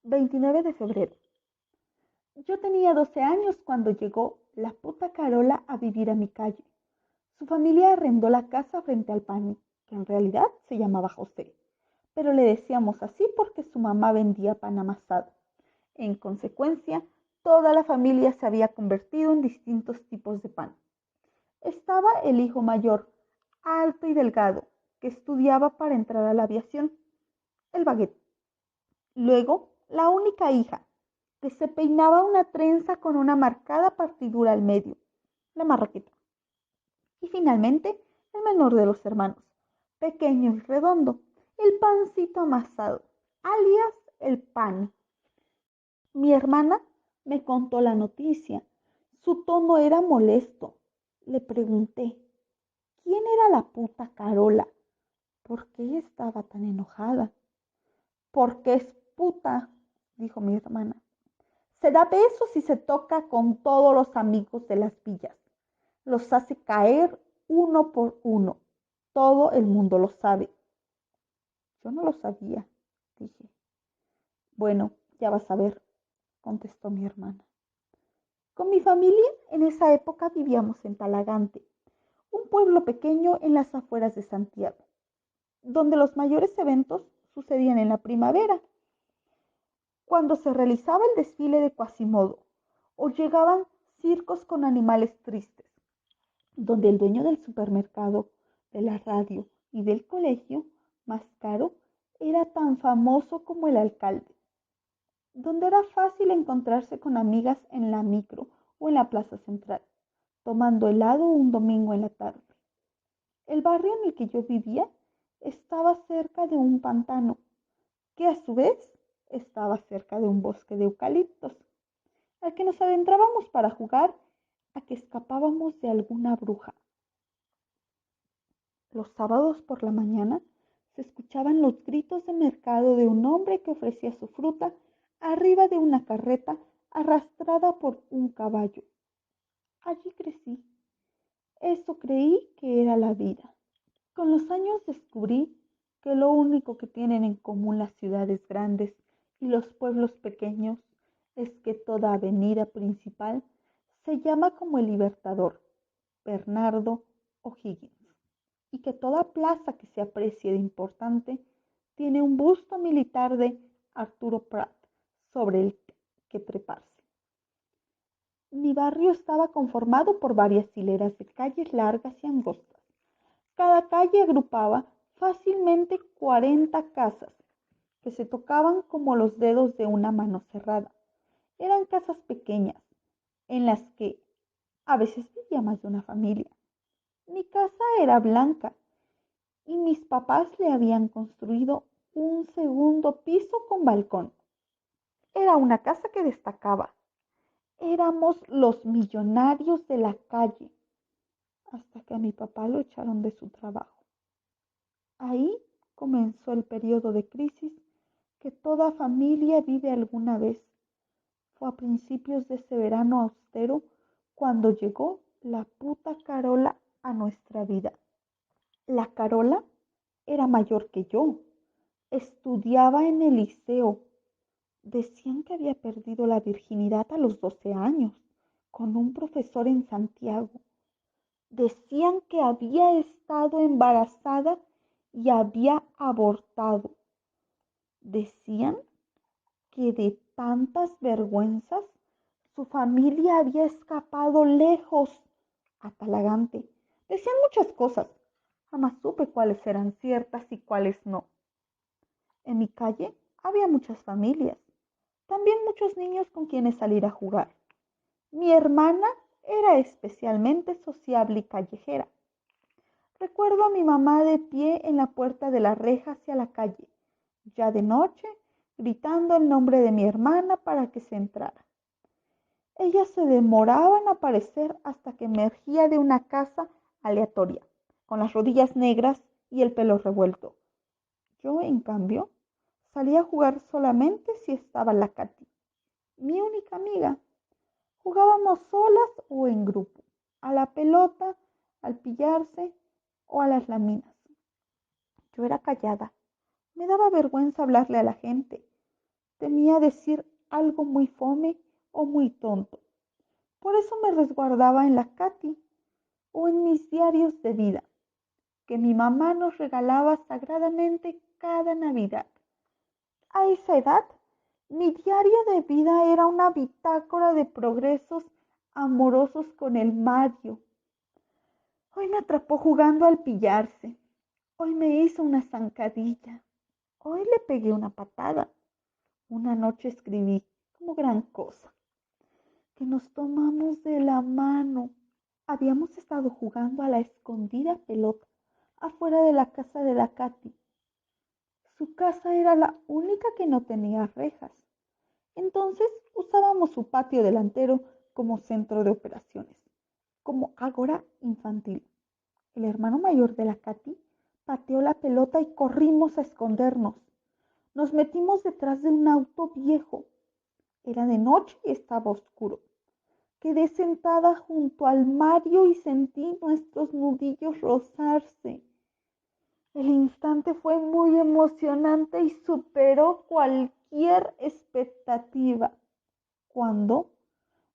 29 de febrero. Yo tenía 12 años cuando llegó la puta Carola a vivir a mi calle. Su familia arrendó la casa frente al Pani, que en realidad se llamaba José, pero le decíamos así porque su mamá vendía pan amasado. En consecuencia, toda la familia se había convertido en distintos tipos de pan. Estaba el hijo mayor, alto y delgado, que estudiaba para entrar a la aviación, el baguette. Luego, la única hija, que se peinaba una trenza con una marcada partidura al medio, la marraqueta. Y finalmente, el menor de los hermanos, pequeño y redondo, el pancito amasado, alias el pan. Mi hermana me contó la noticia. Su tono era molesto. Le pregunté, ¿quién era la puta Carola? ¿Por qué estaba tan enojada? Porque es puta, dijo mi hermana. Se da besos y se toca con todos los amigos de las villas. Los hace caer uno por uno. Todo el mundo lo sabe. Yo no lo sabía, dije. Bueno, ya vas a ver, contestó mi hermana. Con mi familia en esa época vivíamos en Talagante, un pueblo pequeño en las afueras de Santiago, donde los mayores eventos sucedían en la primavera, cuando se realizaba el desfile de Quasimodo, o llegaban circos con animales tristes, donde el dueño del supermercado, de la radio y del colegio más caro era tan famoso como el alcalde, donde era fácil encontrarse con amigas en la micro o en la plaza central, tomando helado un domingo en la tarde. El barrio en el que yo vivía estaba cerca de un pantano, que a su vez estaba cerca de un bosque de eucaliptos, al que nos adentrábamos para jugar a que escapábamos de alguna bruja. Los sábados por la mañana se escuchaban los gritos de mercado de un hombre que ofrecía su fruta arriba de una carreta arrastrada por un caballo. Allí crecí. Eso creí que era la vida. Con los años descubrí que lo único que tienen en común las ciudades grandes y los pueblos pequeños es que toda avenida principal se llama como el Libertador, Bernardo o Higgins, y que toda plaza que se aprecie de importante tiene un busto militar de Arturo Prat sobre el que treparse. Mi barrio estaba conformado por varias hileras de calles largas y angostas. Cada calle agrupaba fácilmente 40 casas, que se tocaban como los dedos de una mano cerrada. Eran casas pequeñas, en las que a veces vivía más de una familia. Mi casa era blanca y mis papás le habían construido un segundo piso con balcón. Era una casa que destacaba. Éramos los millonarios de la calle, hasta que a mi papá lo echaron de su trabajo. Ahí comenzó el periodo de crisis que toda familia vive alguna vez. Fue a principios de ese verano austero cuando llegó la puta Carola a nuestra vida. La Carola era mayor que yo, estudiaba en el liceo. Decían que había perdido la virginidad a los 12 años con un profesor en Santiago. Decían que había estado embarazada y había abortado. Decían que de tantas vergüenzas su familia había escapado lejos a Talagante. Decían muchas cosas. Jamás supe cuáles eran ciertas y cuáles no. En mi calle había muchas familias, también muchos niños con quienes salir a jugar. Mi hermana era especialmente sociable y callejera. Recuerdo a mi mamá de pie en la puerta de la reja hacia la calle, ya de noche, gritando el nombre de mi hermana para que se entrara. Ella se demoraba en aparecer hasta que emergía de una casa aleatoria, con las rodillas negras y el pelo revuelto. Yo, en cambio, salía a jugar solamente si estaba la Katy, mi única amiga. Jugábamos solas o en grupo, a la pelota, al pillarse o a las laminas. Yo era callada. Me daba vergüenza hablarle a la gente. Temía decir algo muy fome o muy tonto. Por eso me resguardaba en la Katy o en mis diarios de vida, que mi mamá nos regalaba sagradamente cada Navidad. A esa edad, mi diario de vida era una bitácora de progresos amorosos con el Mario. Hoy me atrapó jugando al pillarse. Hoy me hizo una zancadilla. Hoy le pegué una patada. Una noche escribí como gran cosa, que nos tomamos de la mano. Habíamos estado jugando a la escondida pelota afuera de la casa de la Katy. Su casa era la única que no tenía rejas. Entonces usábamos su patio delantero como centro de operaciones, como ágora infantil. El hermano mayor de la Katy pateó la pelota y corrimos a escondernos. Nos metimos detrás de un auto viejo. Era de noche y estaba oscuro. Quedé sentada junto al Mario y sentí nuestros nudillos rozarse. El instante fue muy emocionante y superó cualquier expectativa. Cuando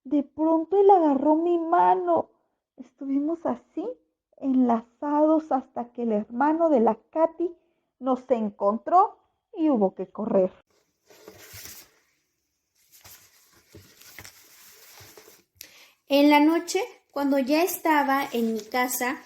de pronto él agarró mi mano. Estuvimos así, enlazados hasta que el hermano de la Katy nos encontró y hubo que correr. En la noche, cuando ya estaba en mi casa,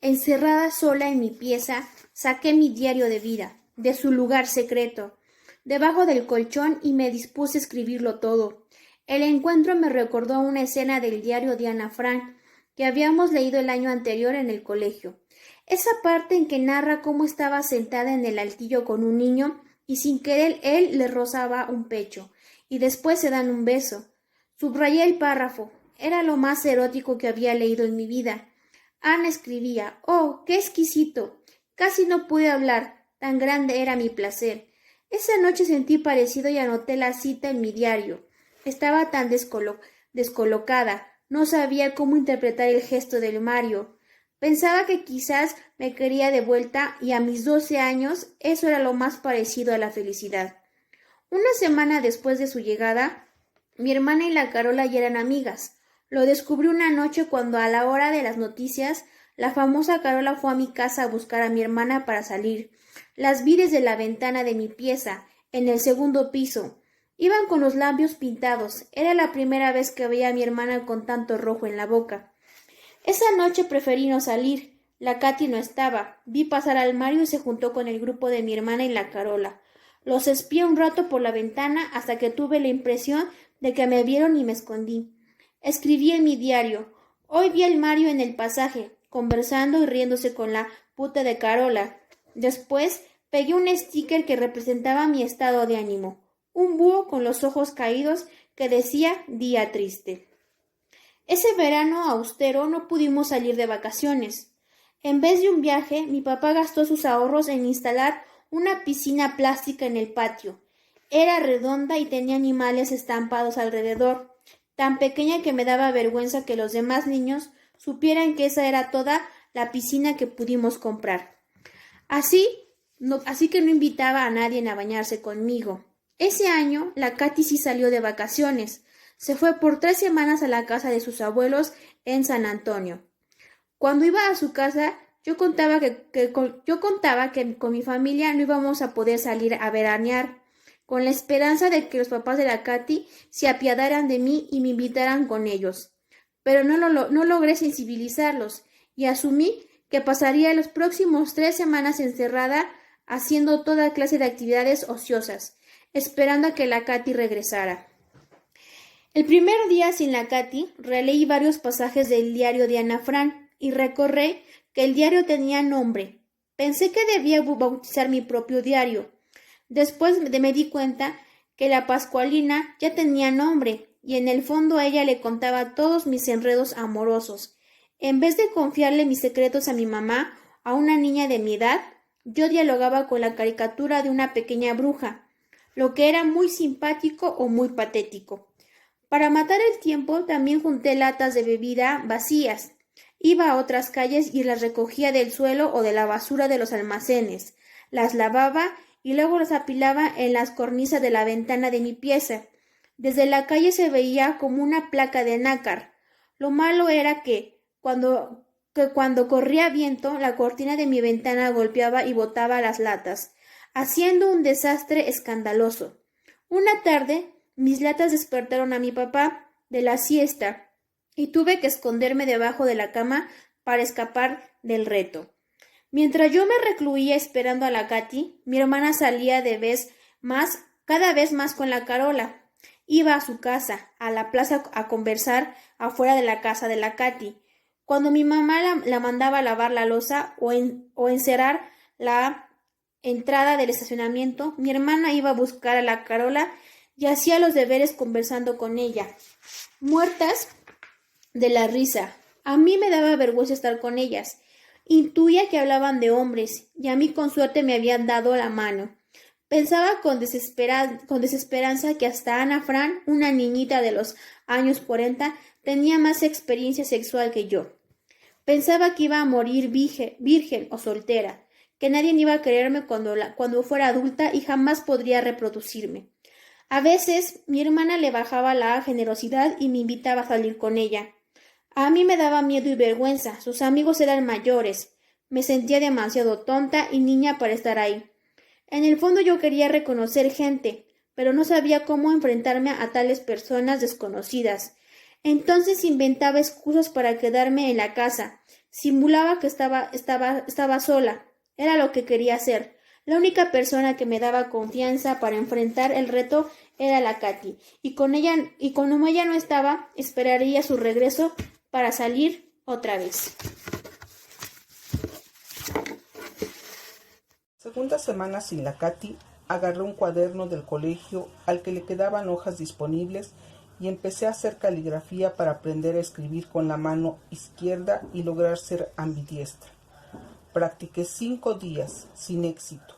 encerrada sola en mi pieza, saqué mi diario de vida de su lugar secreto, debajo del colchón, y me dispuse a escribirlo todo. El encuentro me recordó una escena del diario de Ana Frank que habíamos leído el año anterior en el colegio. Esa parte en que narra cómo estaba sentada en el altillo con un niño y sin querer él le rozaba un pecho y después se dan un beso. Subrayé el párrafo. Era lo más erótico que había leído en mi vida. Ana escribía: «Oh, qué exquisito». Casi no pude hablar, tan grande era mi placer. Esa noche sentí parecido y anoté la cita en mi diario. Estaba tan descolocada, no sabía cómo interpretar el gesto del Mario. Pensaba que quizás me quería de vuelta y a mis 12 años eso era lo más parecido a la felicidad. Una semana después de su llegada, mi hermana y la Carola ya eran amigas. Lo descubrí una noche cuando, a la hora de las noticias, la famosa Carola fue a mi casa a buscar a mi hermana para salir. Las vi desde la ventana de mi pieza, en el segundo piso. Iban con los labios pintados. Era la primera vez que veía a mi hermana con tanto rojo en la boca. Esa noche preferí no salir. La Katy no estaba. Vi pasar al Mario y se juntó con el grupo de mi hermana y la Carola. Los espié un rato por la ventana hasta que tuve la impresión de que me vieron y me escondí. Escribí en mi diario: «Hoy vi al Mario en el pasaje, conversando y riéndose con la puta de Carola». Después pegué un sticker que representaba mi estado de ánimo, un búho con los ojos caídos que decía «Día triste». Ese verano austero no pudimos salir de vacaciones. En vez de un viaje, mi papá gastó sus ahorros en instalar una piscina plástica en el patio. Era redonda y tenía animales estampados alrededor, tan pequeña que me daba vergüenza que los demás niños supieran que esa era toda la piscina que pudimos comprar. Así que no invitaba a nadie a bañarse conmigo. Ese año la Katy sí salió de vacaciones. Se fue por 3 semanas a la casa de sus abuelos en San Antonio. Cuando iba a su casa, yo contaba que con mi familia no íbamos a poder salir a veranear, con la esperanza de que los papás de la Katy se apiadaran de mí y me invitaran con ellos. Pero no logré sensibilizarlos y asumí que pasaría los próximos 3 semanas encerrada haciendo toda clase de actividades ociosas, esperando a que la Katy regresara. El primer día sin la Katy, releí varios pasajes del diario de Ana Frank y recordé que el diario tenía nombre. Pensé que debía bautizar mi propio diario. Después me di cuenta que la Pascualina ya tenía nombre y en el fondo a ella le contaba todos mis enredos amorosos. En vez de confiarle mis secretos a mi mamá, a una niña de mi edad, yo dialogaba con la caricatura de una pequeña bruja, lo que era muy simpático o muy patético. Para matar el tiempo también junté latas de bebida vacías. Iba a otras calles y las recogía del suelo o de la basura de los almacenes. Las lavaba y luego los apilaba en las cornisas de la ventana de mi pieza. Desde la calle se veía como una placa de nácar. Lo malo era que cuando corría viento, la cortina de mi ventana golpeaba y botaba las latas, haciendo un desastre escandaloso. Una tarde, mis latas despertaron a mi papá de la siesta y tuve que esconderme debajo de la cama para escapar del reto. Mientras yo me recluía esperando a la Katy, mi hermana salía cada vez más con la Carola. Iba a su casa, a la plaza, a conversar afuera de la casa de la Katy. Cuando mi mamá la mandaba a lavar la loza o encerar la entrada del estacionamiento, mi hermana iba a buscar a la Carola y hacía los deberes conversando con ella, muertas de la risa. A mí me daba vergüenza estar con ellas. Intuía que hablaban de hombres, y a mí con suerte me habían dado la mano. Pensaba con desesperanza que hasta Ana Fran, una niñita de los años 40, tenía más experiencia sexual que yo. Pensaba que iba a morir virgen o soltera, que nadie iba a quererme cuando fuera adulta y jamás podría reproducirme. A veces mi hermana le bajaba la generosidad y me invitaba a salir con ella. A mí me daba miedo y vergüenza, sus amigos eran mayores. Me sentía demasiado tonta y niña para estar ahí. En el fondo yo quería reconocer gente, pero no sabía cómo enfrentarme a tales personas desconocidas. Entonces inventaba excusas para quedarme en la casa. Simulaba que estaba sola. Era lo que quería hacer. La única persona que me daba confianza para enfrentar el reto era la Katy, y como ella no estaba, esperaría su regreso para salir otra vez. Segunda semana sin la Katy, agarré un cuaderno del colegio al que le quedaban hojas disponibles y empecé a hacer caligrafía para aprender a escribir con la mano izquierda y lograr ser ambidiestra. Practiqué 5 días, sin éxito.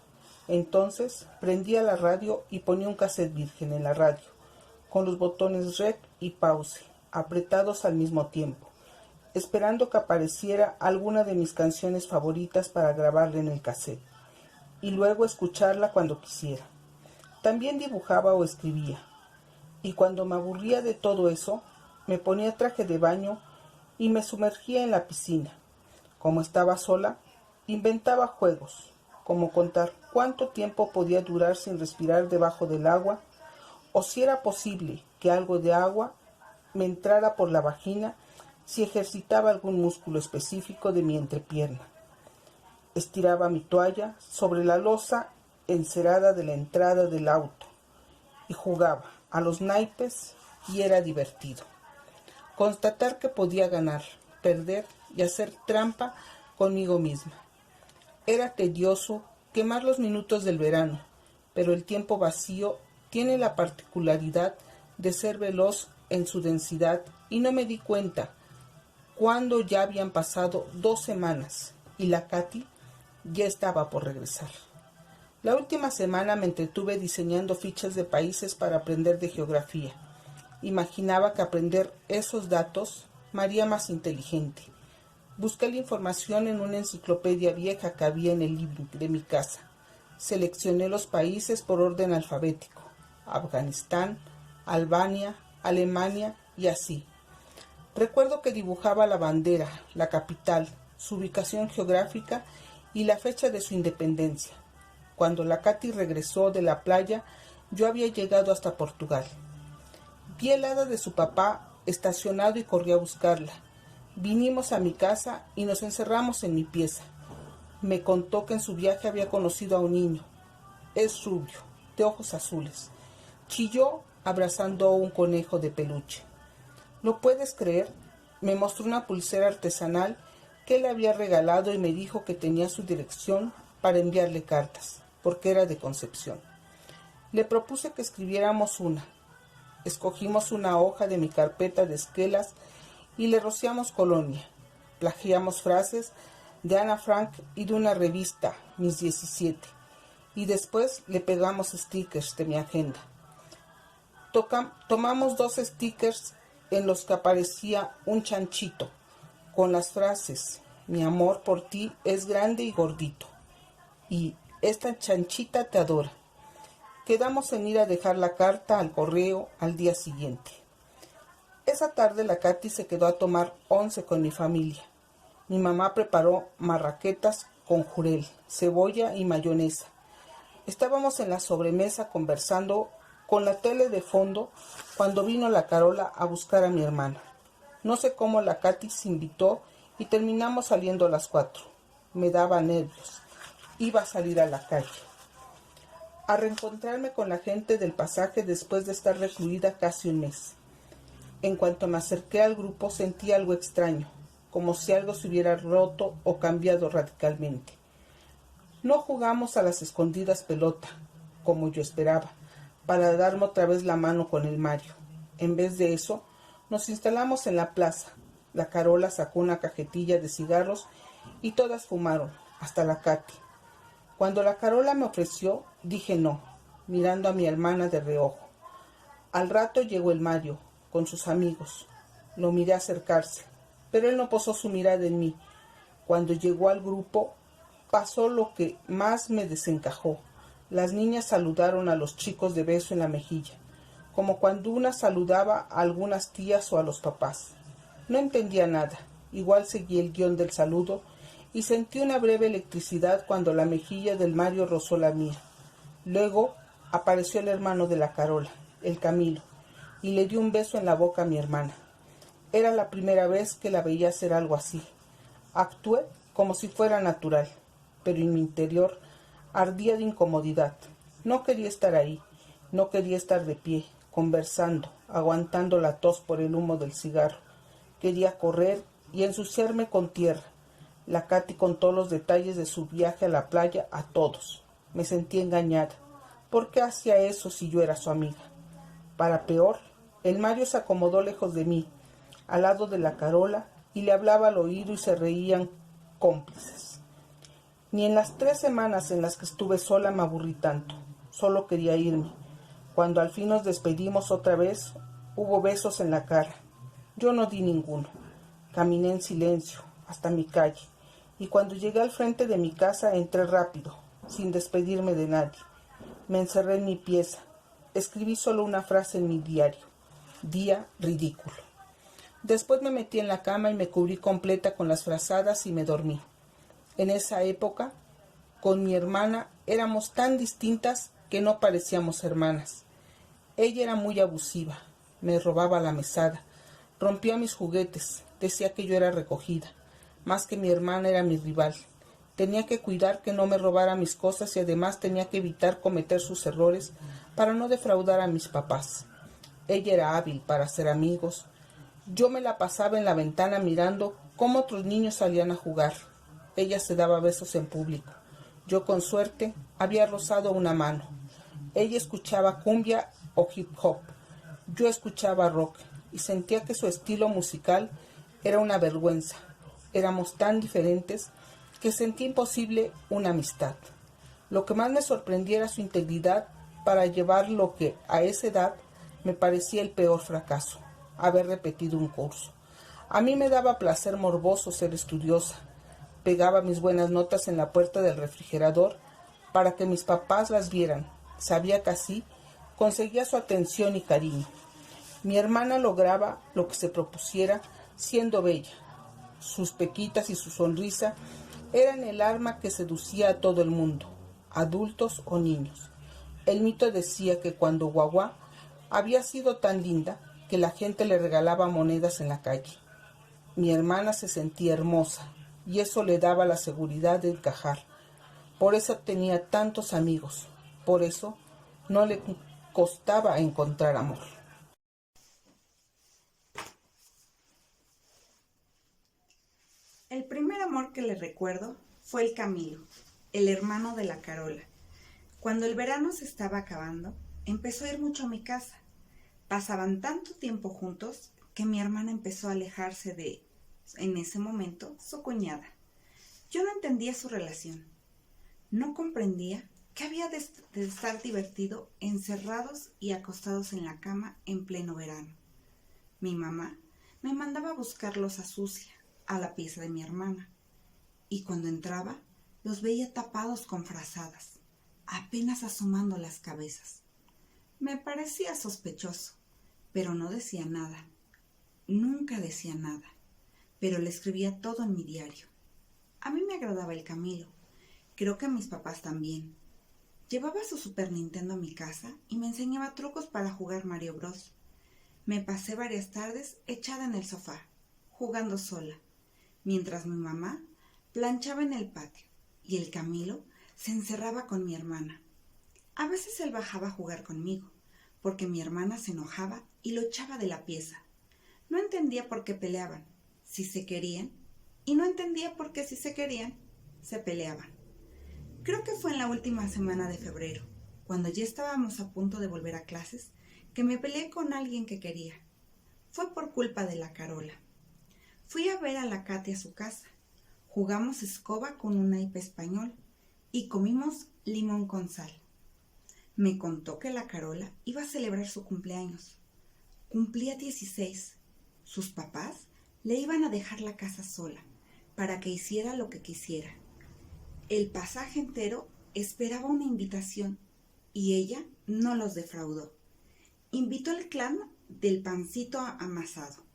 Entonces prendía la radio y ponía un cassette virgen en la radio, con los botones rec y pause, apretados al mismo tiempo, esperando que apareciera alguna de mis canciones favoritas para grabarla en el cassette, y luego escucharla cuando quisiera. También dibujaba o escribía, y cuando me aburría de todo eso, me ponía traje de baño y me sumergía en la piscina. Como estaba sola, inventaba juegos, como contar cuánto tiempo podía durar sin respirar debajo del agua, o si era posible que algo de agua me entrara por la vagina si ejercitaba algún músculo específico de mi entrepierna. Estiraba mi toalla sobre la losa encerada de la entrada del auto y jugaba a los naipes y era divertido. Constatar que podía ganar, perder y hacer trampa conmigo misma. Era tedioso quemar los minutos del verano, pero el tiempo vacío tiene la particularidad de ser veloz en su densidad y no me di cuenta cuando ya habían pasado 2 semanas y la Katy ya estaba por regresar. La última semana me entretuve diseñando fichas de países para aprender de geografía. Imaginaba que aprender esos datos me haría más inteligente. Busqué la información en una enciclopedia vieja que había en el living de mi casa. Seleccioné los países por orden alfabético: Afganistán, Albania, Alemania y así. Recuerdo que dibujaba la bandera, la capital, su ubicación geográfica y la fecha de su independencia. Cuando la Katy regresó de la playa, yo había llegado hasta Portugal. Vi el hada de su papá estacionado y corrí a buscarla. Vinimos a mi casa y nos encerramos en mi pieza. Me contó que en su viaje había conocido a un niño. Es rubio, de ojos azules. Chilló abrazando a un conejo de peluche. ¿Lo puedes creer? Me mostró una pulsera artesanal que le había regalado y me dijo que tenía su dirección para enviarle cartas, porque era de Concepción. Le propuse que escribiéramos una. Escogimos una hoja de mi carpeta de esquelas y le rociamos colonia. Plagiamos frases de Ana Frank y de una revista, Mis 17, y después le pegamos stickers de mi agenda. Tomamos 2 stickers en los que aparecía un chanchito, con las frases: mi amor por ti es grande y gordito, y Esta chanchita te adora. Quedamos en ir a dejar la carta al correo al día siguiente. Esa tarde la Katy se quedó a tomar 11 con mi familia. Mi mamá preparó marraquetas con jurel, cebolla y mayonesa. Estábamos en la sobremesa conversando con la tele de fondo cuando vino la Carola a buscar a mi hermana. No sé cómo la Katy se invitó y terminamos saliendo a las 4. Me daba nervios. Iba a salir a la calle. A reencontrarme con la gente del pasaje después de estar recluida casi un mes. En cuanto me acerqué al grupo sentí algo extraño, como si algo se hubiera roto o cambiado radicalmente. No jugamos a las escondidas pelota, como yo esperaba, para darme otra vez la mano con el Mario. En vez de eso, nos instalamos en la plaza. La Carola sacó una cajetilla de cigarros y todas fumaron, hasta la Katy. Cuando la Carola me ofreció, dije no, mirando a mi hermana de reojo. Al rato llegó el Mario, con sus amigos. Lo miré acercarse, pero él no posó su mirada en mí. Cuando llegó al grupo, pasó lo que más me desencajó. Las niñas saludaron a los chicos de beso en la mejilla, como cuando una saludaba a algunas tías o a los papás. No entendía nada, igual seguí el guión del saludo y sentí una breve electricidad cuando la mejilla del Mario rozó la mía. Luego apareció el hermano de la Carola, el Camilo, y le dio un beso en la boca a mi hermana. Era la primera vez que la veía hacer algo así. Actué como si fuera natural, pero en mi interior ardía de incomodidad. No quería estar ahí, no quería estar de pie, conversando, aguantando la tos por el humo del cigarro. Quería correr y ensuciarme con tierra. La Katy contó los detalles de su viaje a la playa a todos. Me sentí engañada. ¿Por qué hacía eso si yo era su amiga? Para peor, el Mario se acomodó lejos de mí, al lado de la Carola, y le hablaba al oído y se reían cómplices. Ni en las 3 semanas en las que estuve sola me aburrí tanto. Solo quería irme. Cuando al fin nos despedimos otra vez, hubo besos en la cara. Yo no di ninguno. Caminé en silencio hasta mi calle, y cuando llegué al frente de mi casa entré rápido, sin despedirme de nadie. Me encerré en mi pieza. Escribí solo una frase en mi diario: día ridículo. Después me metí en la cama y me cubrí completa con las frazadas y me dormí. En esa época, con mi hermana éramos tan distintas que no parecíamos hermanas. Ella era muy abusiva, me robaba la mesada, rompía mis juguetes, decía que yo era recogida. Más que mi hermana era mi rival. Tenía que cuidar que no me robara mis cosas y además tenía que evitar cometer sus errores para no defraudar a mis papás. Ella era hábil para hacer amigos. Yo me la pasaba en la ventana mirando cómo otros niños salían a jugar. Ella se daba besos en público. Yo, con suerte, había rozado una mano. Ella escuchaba cumbia o hip hop. Yo escuchaba rock y sentía que su estilo musical era una vergüenza. Éramos tan diferentes que sentí imposible una amistad. Lo que más me sorprendía era su integridad para llevar lo que a esa edad me parecía el peor fracaso: haber repetido un curso. A mí me daba placer morboso ser estudiosa. Pegaba mis buenas notas en la puerta del refrigerador para que mis papás las vieran. Sabía que así conseguía su atención y cariño. Mi hermana lograba lo que se propusiera siendo bella. Sus pequitas y su sonrisa eran el arma que seducía a todo el mundo, adultos o niños. El mito decía que cuando Guagua había sido tan linda que la gente le regalaba monedas en la calle. Mi hermana se sentía hermosa y eso le daba la seguridad de encajar. Por eso tenía tantos amigos. Por eso no le costaba encontrar amor. El primer amor que le recuerdo fue el Camilo, el hermano de la Carola. Cuando el verano se estaba acabando, empezó a ir mucho a mi casa. Pasaban tanto tiempo juntos que mi hermana empezó a alejarse de, en ese momento, su cuñada. Yo no entendía su relación. No comprendía que había de estar divertido encerrados y acostados en la cama en pleno verano. Mi mamá me mandaba a buscarlos a Sucia, a la pieza de mi hermana, y cuando entraba Los veía tapados con frazadas, apenas asomando las cabezas. Me parecía sospechoso, pero no decía nada. Nunca decía nada, pero le escribía todo en mi diario. A mí me agradaba el Camilo. Creo que a mis papás también. Llevaba su Super Nintendo a mi casa y me enseñaba trucos para jugar Mario Bros. Me pasé varias tardes echada en el sofá, jugando sola, mientras mi mamá planchaba en el patio y el Camilo se encerraba con mi hermana. A veces él bajaba a jugar conmigo, porque mi hermana se enojaba y lo echaba de la pieza. No entendía por qué peleaban, si se querían, y no entendía por qué si se querían, se peleaban. Creo que fue en la última semana de febrero, cuando ya estábamos a punto de volver a clases, que me peleé con alguien que quería. Fue por culpa de la Carola. Fui a ver a la Katy a su casa. Jugamos escoba con un naipe español y comimos limón con sal. Me contó que la Carola iba a celebrar su cumpleaños. Cumplía 16. Sus papás le iban a dejar la casa sola para que hiciera lo que quisiera. El pasaje entero esperaba una invitación y ella no los defraudó. Invitó al clan del pancito amasado,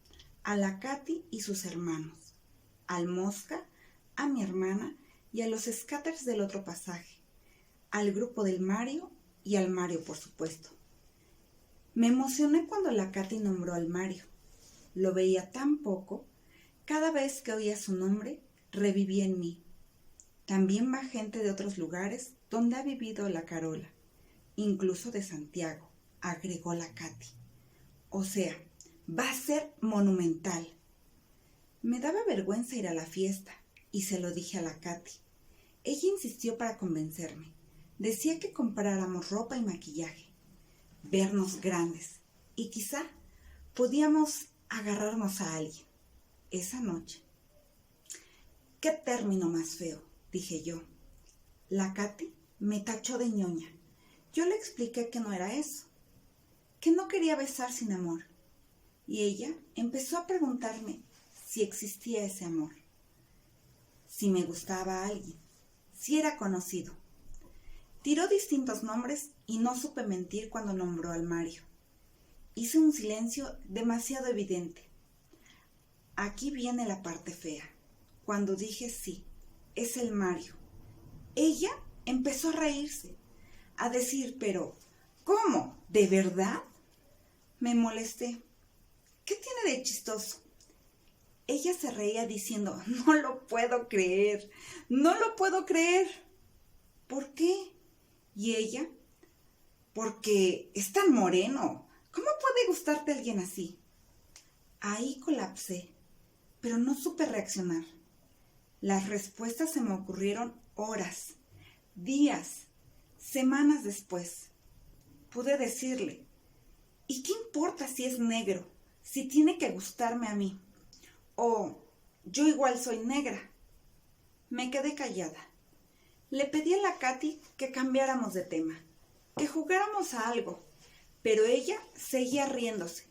a la Katy y sus hermanos, al Mosca, a mi hermana y a los Scatters del otro pasaje, al grupo del Mario y al Mario, por supuesto. Me emocioné cuando la Katy nombró al Mario. Lo veía tan poco, cada vez que oía su nombre, revivía en mí. También va gente de otros lugares donde ha vivido la Carola, incluso de Santiago, agregó la Katy. O sea, va a ser monumental. Me daba vergüenza ir a la fiesta y se lo dije a la Katy. Ella insistió para convencerme. Decía que compráramos ropa y maquillaje, vernos grandes y quizá podíamos agarrarnos a alguien esa noche. ¿Qué término más feo?, dije yo. La Katy me tachó de ñoña. Yo le expliqué que no era eso, que no quería besar sin amor. Y ella empezó a preguntarme si existía ese amor, si me gustaba a alguien, si era conocido. Tiró distintos nombres y no supe mentir cuando nombró al Mario. Hice un silencio demasiado evidente. Aquí viene la parte fea. Cuando dije sí, es el Mario, ella empezó a reírse, a decir, pero, ¿cómo? ¿De verdad? Me molesté. ¿Qué tiene de chistoso? Ella se reía diciendo, no lo puedo creer, no lo puedo creer. ¿Por qué? Y ella, porque es tan moreno. ¿Cómo puede gustarte alguien así? Ahí colapsé, pero no supe reaccionar. Las respuestas se me ocurrieron horas, días, semanas después. Pude decirle, ¿y qué importa si es negro, si tiene que gustarme a mí? O yo igual soy negra. Me quedé callada. Le pedí a la Katy que cambiáramos de tema, que jugáramos a algo, pero ella seguía riéndose.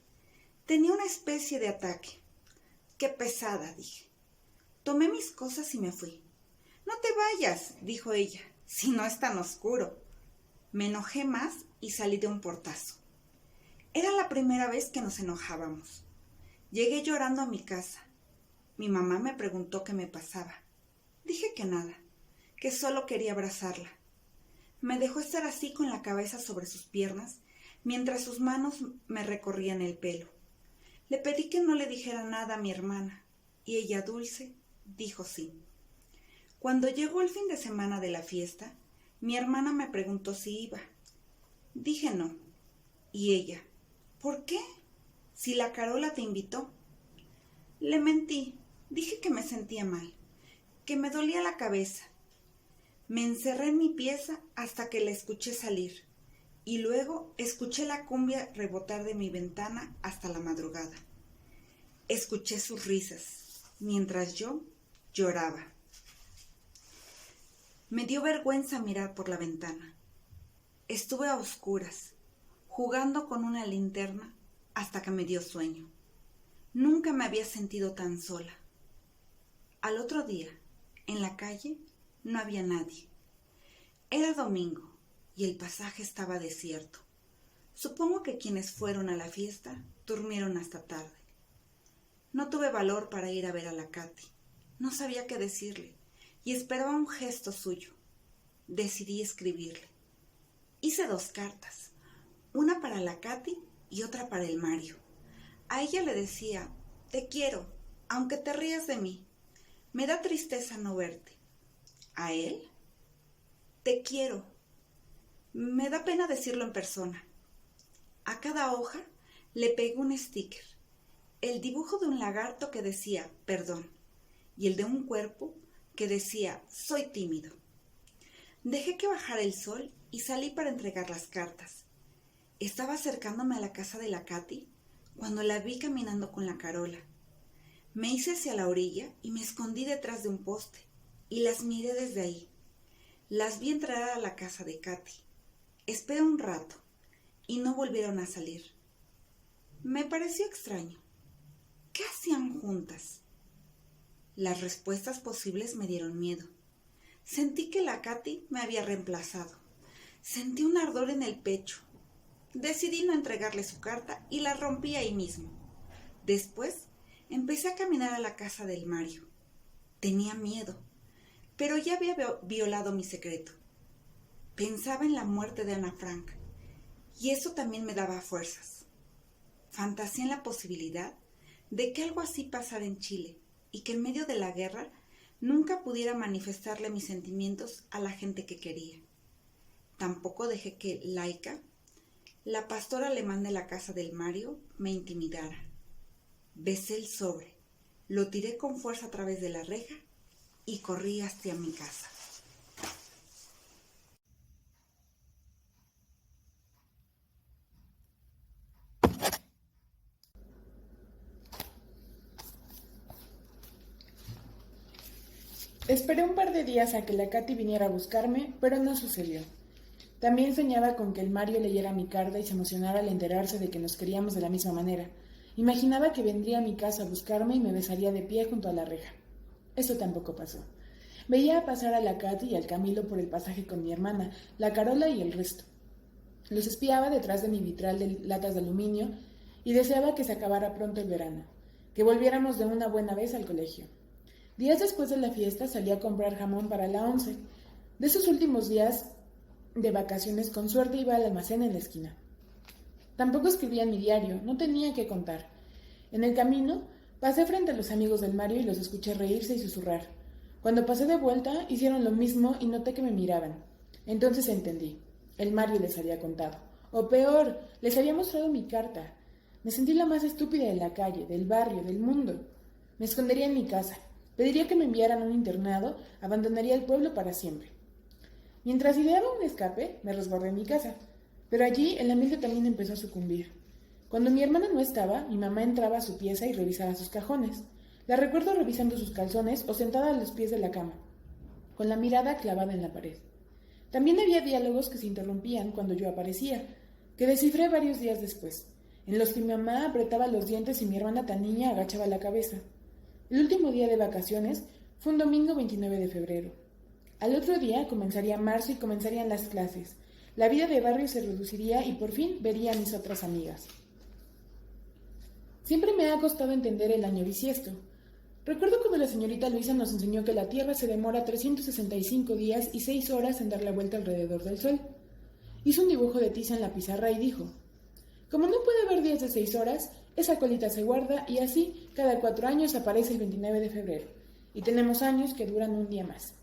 Tenía una especie de ataque. Qué pesada, dije. Tomé mis cosas y me fui. No te vayas, dijo ella, si no es tan oscuro. Me enojé más y salí de un portazo. Era la primera vez que nos enojábamos. Llegué llorando a mi casa. Mi mamá me preguntó qué me pasaba. Dije que nada, que solo quería abrazarla. Me dejó estar así con la cabeza sobre sus piernas, mientras sus manos me recorrían el pelo. Le pedí que no le dijera nada a mi hermana, y ella, dulce, dijo sí. Cuando llegó el fin de semana de la fiesta, mi hermana me preguntó si iba. Dije no. Y ella, ¿por qué? Si la Carola te invitó. Le mentí. Dije que me sentía mal, que me dolía la cabeza. Me encerré en mi pieza hasta que la escuché salir, y luego escuché la cumbia rebotar de mi ventana hasta la madrugada. Escuché sus risas, mientras yo lloraba. Me dio vergüenza mirar por la ventana. Estuve a oscuras, jugando con una linterna hasta que me dio sueño. Nunca me había sentido tan sola. Al otro día, en la calle, no había nadie. Era domingo y el pasaje estaba desierto. Supongo que quienes fueron a la fiesta durmieron hasta tarde. No tuve valor para ir a ver a la Katy. No sabía qué decirle y esperaba un gesto suyo. Decidí escribirle. Hice 2 cartas, una para la Katy y otra para el Mario. A ella le decía: te quiero, aunque te rías de mí. Me da tristeza no verte. A él: te quiero. Me da pena decirlo en persona. A cada hoja le pegué un sticker. El dibujo de un lagarto que decía perdón y el de un cuerpo que decía soy tímido. Dejé que bajara el sol y salí para entregar las cartas. Estaba acercándome a la casa de la Katy cuando la vi caminando con la Carola. Me hice hacia la orilla y me escondí detrás de un poste y las miré desde ahí. Las vi entrar a la casa de Katy. Esperé un rato y no volvieron a salir. Me pareció extraño. ¿Qué hacían juntas? Las respuestas posibles me dieron miedo. Sentí que la Katy me había reemplazado. Sentí un ardor en el pecho. Decidí no entregarle su carta y la rompí ahí mismo. Después empecé a caminar a la casa del Mario. Tenía miedo, pero ya había violado mi secreto. Pensaba en la muerte de Ana Frank y eso también me daba fuerzas. Fantaseé en la posibilidad de que algo así pasara en Chile y que en medio de la guerra nunca pudiera manifestarle mis sentimientos a la gente que quería. Tampoco dejé que Laika, la pastora alemán de la casa del Mario, me intimidara. Besé el sobre, lo tiré con fuerza a través de la reja y corrí hacia mi casa. Esperé un par de días a que la Katy viniera a buscarme, pero no sucedió. También soñaba con que el Mario leyera mi carta y se emocionara al enterarse de que nos queríamos de la misma manera. Imaginaba que vendría a mi casa a buscarme y me besaría de pie junto a la reja. Eso tampoco pasó. Veía pasar a la Katy y al Camilo por el pasaje con mi hermana, la Carola y el resto. Los espiaba detrás de mi vitral de latas de aluminio y deseaba que se acabara pronto el verano, que volviéramos de una buena vez al colegio. Días después de la fiesta salí a comprar jamón para la 11. De esos últimos días de vacaciones, con suerte iba al almacén en la esquina. Tampoco escribía en mi diario, no tenía que contar. En el camino pasé frente a los amigos del Mario y los escuché reírse y susurrar. Cuando pasé de vuelta hicieron lo mismo y noté que me miraban. Entonces entendí. El Mario les había contado. O peor, les había mostrado mi carta. Me sentí la más estúpida de la calle, del barrio, del mundo. Me escondería en mi casa. Pediría que me enviaran a un internado, abandonaría el pueblo para siempre. Mientras ideaba un escape, me resguardé en mi casa. Pero allí el ambiente también empezó a sucumbir. Cuando mi hermana no estaba, mi mamá entraba a su pieza y revisaba sus cajones. La recuerdo revisando sus calzones o sentada a los pies de la cama, con la mirada clavada en la pared. También había diálogos que se interrumpían cuando yo aparecía, que descifré varios días después, en los que mi mamá apretaba los dientes y mi hermana tan niña agachaba la cabeza. El último día de vacaciones fue un domingo 29 de febrero. Al otro día comenzaría marzo y comenzarían las clases. La vida de barrio se reduciría y por fin vería a mis otras amigas. Siempre me ha costado entender el año bisiesto. Recuerdo cuando la señorita Luisa nos enseñó que la Tierra se demora 365 días y 6 horas en dar la vuelta alrededor del Sol. Hizo un dibujo de tiza en la pizarra y dijo: como no puede haber días de 6 horas, esa colita se guarda y así cada 4 años aparece el 29 de febrero. Y tenemos años que duran un día más.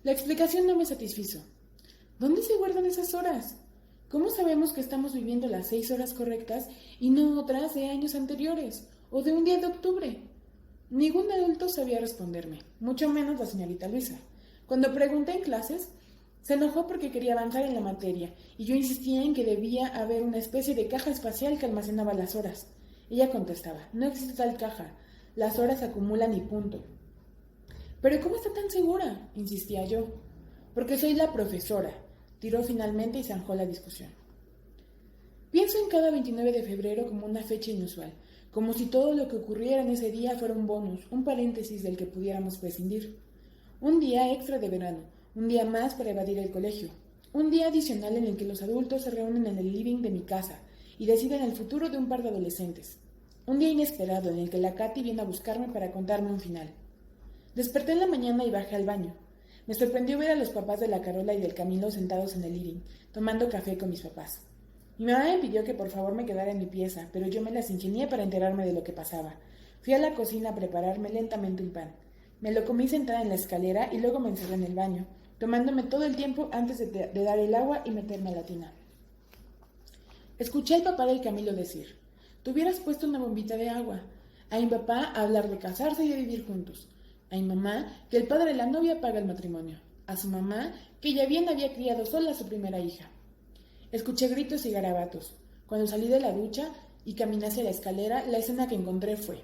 La explicación no me satisfizo. ¿Dónde se guardan esas horas? ¿Cómo sabemos que estamos viviendo las 6 horas correctas y no otras de años anteriores o de un día de octubre? Ningún adulto sabía responderme, mucho menos la señorita Luisa. Cuando pregunté en clases, se enojó porque quería avanzar en la materia y yo insistía en que debía haber una especie de caja espacial que almacenaba las horas. Ella contestaba: no existe tal caja, las horas se acumulan y punto. ¿Pero cómo está tan segura?, insistía yo. Porque soy la profesora, tiró finalmente y zanjó la discusión. Pienso en cada 29 de febrero como una fecha inusual, como si todo lo que ocurriera en ese día fuera un bonus, un paréntesis del que pudiéramos prescindir. Un día extra de verano, un día más para evadir el colegio, un día adicional en el que los adultos se reúnen en el living de mi casa y deciden el futuro de un par de adolescentes. Un día inesperado en el que la Katy viene a buscarme para contarme un final. Desperté en la mañana y bajé al baño. Me sorprendió ver a los papás de la Carola y del Camilo sentados en el living, tomando café con mis papás. Mi mamá me pidió que por favor me quedara en mi pieza, pero yo me las ingenié para enterarme de lo que pasaba. Fui a la cocina a prepararme lentamente un pan. Me lo comí sentada en la escalera y luego me encerré en el baño, tomándome todo el tiempo antes de dar el agua y meterme a la tina. Escuché al papá del Camilo decir: «Te hubieras puesto una bombita de agua». A mi papá hablar de casarse y de vivir juntos. A mi mamá que el padre de la novia paga el matrimonio. A su mamá que ella bien había criado sola a su primera hija. Escuché gritos y garabatos. Cuando salí de la ducha y caminé hacia la escalera, la escena que encontré fue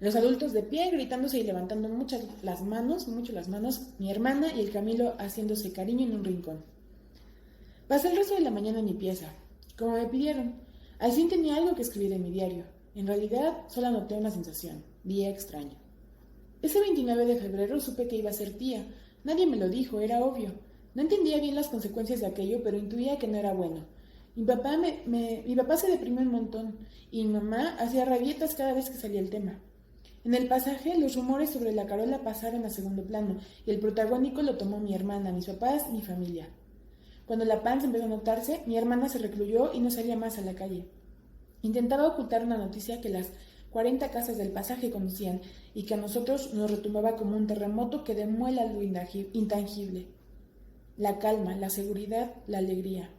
los adultos de pie, gritándose y levantando mucho las manos, mi hermana y el Camilo haciéndose cariño en un rincón. Pasé el resto de la mañana en mi pieza, como me pidieron. Al fin tenía algo que escribir en mi diario. En realidad, solo anoté una sensación, día extraño. Ese 29 de febrero supe que iba a ser tía. Nadie me lo dijo, era obvio. No entendía bien las consecuencias de aquello, pero intuía que no era bueno. Mi papá se deprimió un montón y mi mamá hacía rabietas cada vez que salía el tema. En el pasaje, los rumores sobre la Carola pasaron a segundo plano y el protagónico lo tomó mi hermana, mis papás y mi familia. Cuando la panza empezó a notarse, mi hermana se recluyó y no salía más a la calle. Intentaba ocultar una noticia que las 40 casas del pasaje conocían y que a nosotros nos retumbaba como un terremoto que demuela lo intangible. La calma, la seguridad, la alegría.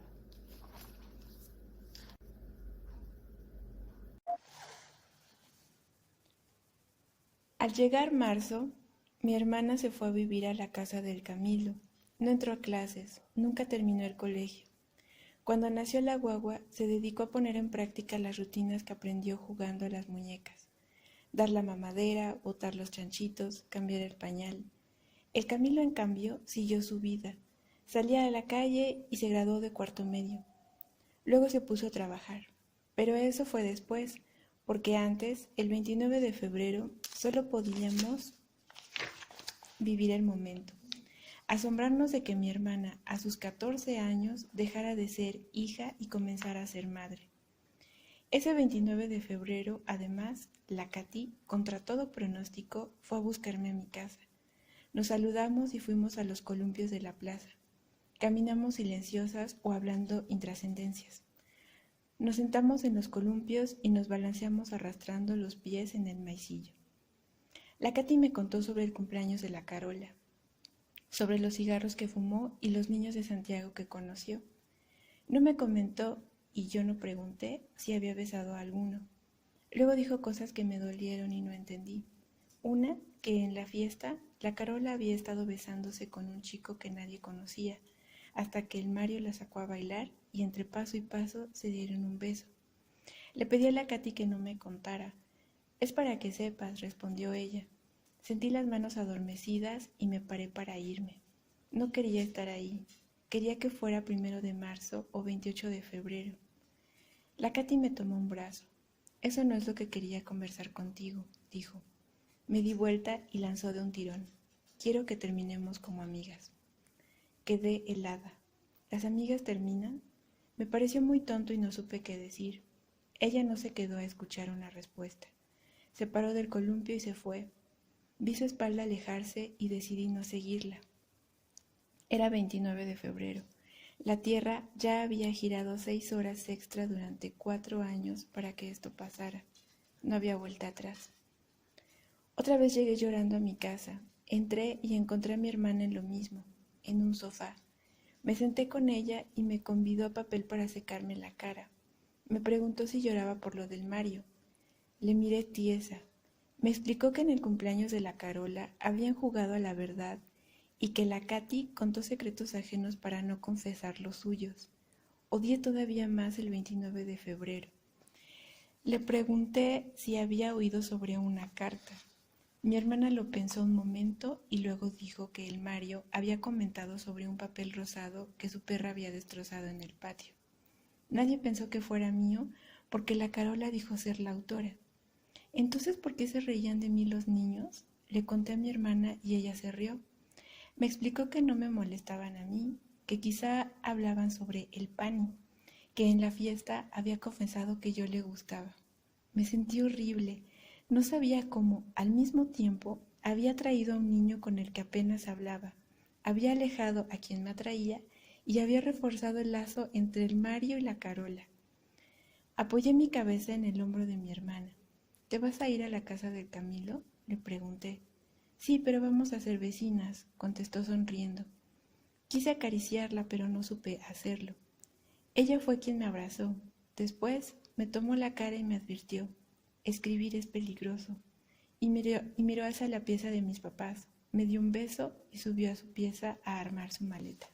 Al llegar marzo, mi hermana se fue a vivir a la casa del Camilo. No entró a clases, nunca terminó el colegio. Cuando nació la guagua, se dedicó a poner en práctica las rutinas que aprendió jugando a las muñecas. Dar la mamadera, botar los chanchitos, cambiar el pañal. El Camilo, en cambio, siguió su vida. Salía a la calle y se graduó de cuarto medio. Luego se puso a trabajar. Pero eso fue después, porque antes, el 29 de febrero, solo podíamos vivir el momento. Asombrarnos de que mi hermana, a sus 14 años, dejara de ser hija y comenzara a ser madre. Ese 29 de febrero, además, la Katy, contra todo pronóstico, fue a buscarme a mi casa. Nos saludamos y fuimos a los columpios de la plaza. Caminamos silenciosas o hablando intrascendencias. Nos sentamos en los columpios y nos balanceamos arrastrando los pies en el maicillo. La Katy me contó sobre el cumpleaños de la Carola, sobre los cigarros que fumó y los niños de Santiago que conoció. No me comentó, y yo no pregunté, si había besado a alguno. Luego dijo cosas que me dolieron y no entendí. Una, que en la fiesta la Carola había estado besándose con un chico que nadie conocía, hasta que el Mario la sacó a bailar y entre paso y paso se dieron un beso. Le pedí a la Katy que no me contara. «Es para que sepas», respondió ella. Sentí las manos adormecidas y me paré para irme. No quería estar ahí. Quería que fuera 1 de marzo o 28 de febrero. La Katy me tomó un brazo. «Eso no es lo que quería conversar contigo», dijo. Me di vuelta y lanzó de un tirón. «Quiero que terminemos como amigas». Quedé helada. ¿Las amigas terminan? Me pareció muy tonto y no supe qué decir. Ella no se quedó a escuchar una respuesta. Se paró del columpio y se fue. Vi su espalda alejarse y decidí no seguirla. Era 29 de febrero. La Tierra ya había girado 6 horas extra durante 4 años para que esto pasara. No había vuelta atrás. Otra vez llegué llorando a mi casa. Entré y encontré a mi hermana en lo mismo, en un sofá. Me senté con ella y me convidó a papel para secarme la cara. Me preguntó si lloraba por lo del Mario. Le miré tiesa. Me explicó que en el cumpleaños de la Carola habían jugado a la verdad y que la Katy contó secretos ajenos para no confesar los suyos. Odié todavía más el 29 de febrero. Le pregunté si había oído sobre una carta. Mi hermana lo pensó un momento y luego dijo que el Mario había comentado sobre un papel rosado que su perra había destrozado en el patio. Nadie pensó que fuera mío porque la Carola dijo ser la autora. Entonces, ¿por qué se reían de mí los niños? Le conté a mi hermana y ella se rió. Me explicó que no me molestaban a mí, que quizá hablaban sobre el Pani, que en la fiesta había confesado que yo le gustaba. Me sentí horrible. No sabía cómo, al mismo tiempo, había traído a un niño con el que apenas hablaba, había alejado a quien me atraía y había reforzado el lazo entre el Mario y la Carola. Apoyé mi cabeza en el hombro de mi hermana. ¿Te vas a ir a la casa del Camilo?, le pregunté. Sí, pero vamos a ser vecinas, contestó sonriendo. Quise acariciarla, pero no supe hacerlo. Ella fue quien me abrazó. Después me tomó la cara y me advirtió: escribir es peligroso. Y miró hacia la pieza de mis papás, me dio un beso y subió a su pieza a armar su maleta.